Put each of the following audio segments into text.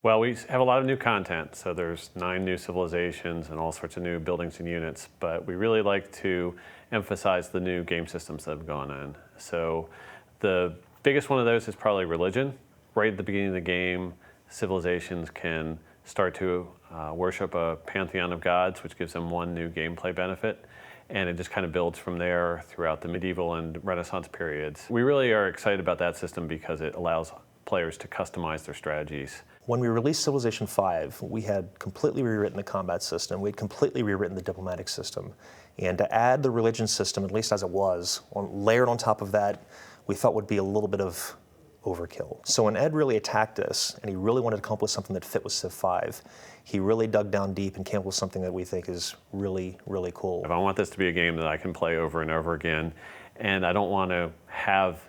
Well, we have a lot of new content, so there's 9 new civilizations and all sorts of new buildings and units, but we really like to emphasize the new game systems that have gone in. So the biggest one of those is probably religion. Right at the beginning of the game, civilizations can start to worship a pantheon of gods, which gives them one new gameplay benefit. And it just kind of builds from there throughout the medieval and Renaissance periods. We really are excited about that system because it allows players to customize their strategies. When we released Civilization V, we had completely rewritten the combat system. We had completely rewritten the diplomatic system. And to add the religion system, at least as it was, layered on top of that, we thought would be a little bit of overkill. So when Ed really attacked us, and he really wanted to come up with something that fit with Civ 5, he really dug down deep and came up with something that we think is really, really cool. If I want this to be a game that I can play over and over again, and I don't want to have,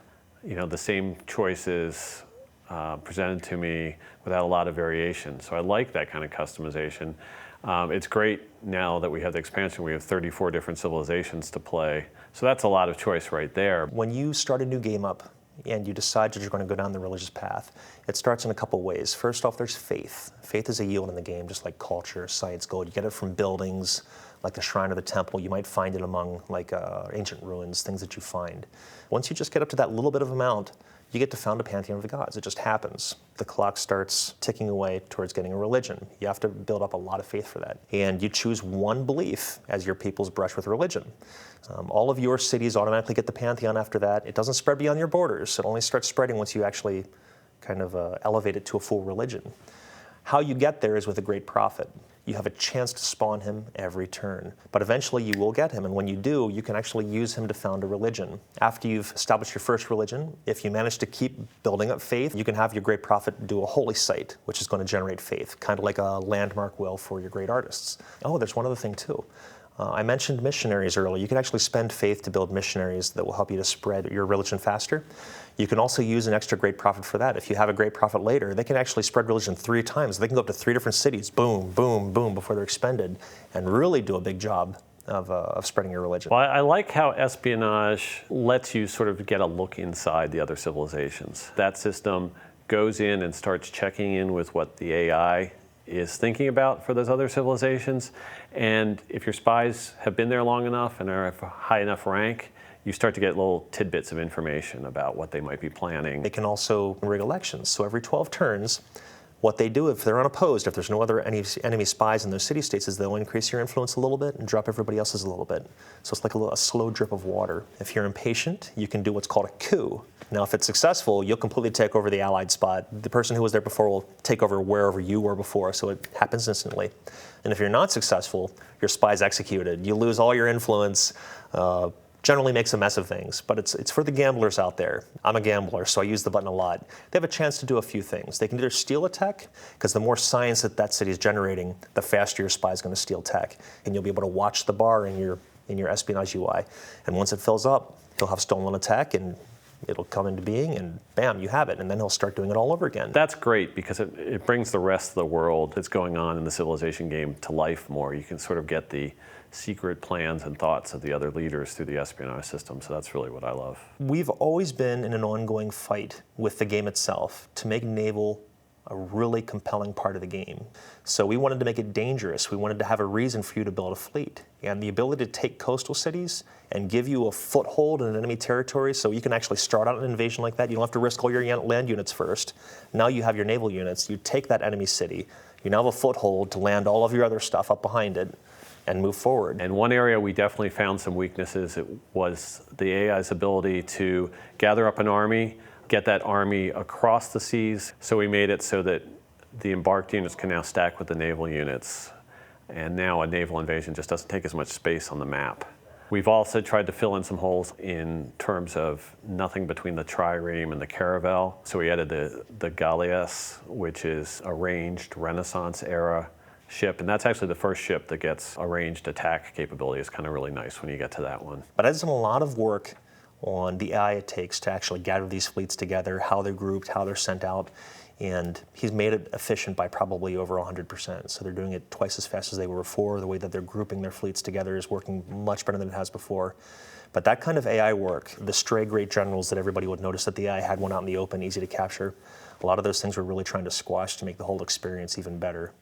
the same choices presented to me without a lot of variation. So I like that kind of customization. It's great now that we have the expansion. We have 34 different civilizations to play. So that's a lot of choice right there. When you start a new game up and you decide that you're going to go down the religious path, it starts in a couple ways. First off, there's faith. Faith is a yield in the game, just like culture, science, gold. You get it from buildings, like the shrine or the temple. You might find it among ancient ruins, things that you find. Once you just get up to that little bit of amount, you get to found a pantheon of the gods. It just happens. The clock starts ticking away towards getting a religion. You have to build up a lot of faith for that. And you choose one belief as your people's brush with religion. All of your cities automatically get the pantheon after that. It doesn't spread beyond your borders. It only starts spreading once you actually kind of elevate it to a full religion. How you get there is with a great prophet. You have a chance to spawn him every turn, but eventually you will get him, and when you do, you can actually use him to found a religion. After you've established your first religion, if you manage to keep building up faith, you can have your great prophet do a holy site, which is going to generate faith, kind of like a landmark will for your great artists. Oh, there's one other thing too. I mentioned missionaries earlier. You can actually spend faith to build missionaries that will help you to spread your religion faster. You can also use an extra great prophet for that. If you have a great prophet later, they can actually spread religion 3 times. They can go up to 3 different cities, boom, boom, boom, before they're expended, and really do a big job of spreading your religion. Well, I like how espionage lets you sort of get a look inside the other civilizations. That system goes in and starts checking in with what the AI is thinking about for those other civilizations. And if your spies have been there long enough and are of a high enough rank, you start to get little tidbits of information about what they might be planning. They can also rig elections. So every 12 turns, what they do if they're unopposed, if there's no other enemy spies in those city-states, is they'll increase your influence a little bit and drop everybody else's a little bit. So it's like a slow drip of water. If you're impatient, you can do what's called a coup. Now, if it's successful, you'll completely take over the allied spot. The person who was there before will take over wherever you were before, so it happens instantly. And if you're not successful, your spy's executed. You lose all your influence. Generally makes a mess of things, but it's for the gamblers out there. I'm a gambler, so I use the button a lot. They have a chance to do a few things. They can either steal a tech, because the more science that city is generating, the faster your spy is going to steal tech, and you'll be able to watch the bar in your espionage UI. And once it fills up, he'll have stolen a tech, and it'll come into being, and bam, you have it, and then he'll start doing it all over again. That's great because it brings the rest of the world that's going on in the civilization game to life more. You can sort of get the secret plans and thoughts of the other leaders through the espionage system, so that's really what I love. We've always been in an ongoing fight with the game itself to make naval a really compelling part of the game. So we wanted to make it dangerous. We wanted to have a reason for you to build a fleet. And the ability to take coastal cities and give you a foothold in an enemy territory so you can actually start out an invasion like that. You don't have to risk all your land units first. Now you have your naval units. You take that enemy city. You now have a foothold to land all of your other stuff up behind it and move forward. And one area we definitely found some weaknesses, it was the AI's ability to gather up an army, get that army across the seas. So we made it so that the embarked units can now stack with the naval units. And now a naval invasion just doesn't take as much space on the map. We've also tried to fill in some holes in terms of nothing between the trireme and the caravel. So we added the galleass, which is a ranged Renaissance era ship, and that's actually the first ship that gets a ranged attack capability. It's kind of really nice when you get to that one. But I've done a lot of work on the AI it takes to actually gather these fleets together, how they're grouped, how they're sent out, and he's made it efficient by probably over 100%. So they're doing it twice as fast as they were before. The way that they're grouping their fleets together is working much better than it has before. But that kind of AI work, the stray great generals that everybody would notice that the AI had one out in the open, easy to capture, A lot of those things we're really trying to squash to make the whole experience even better.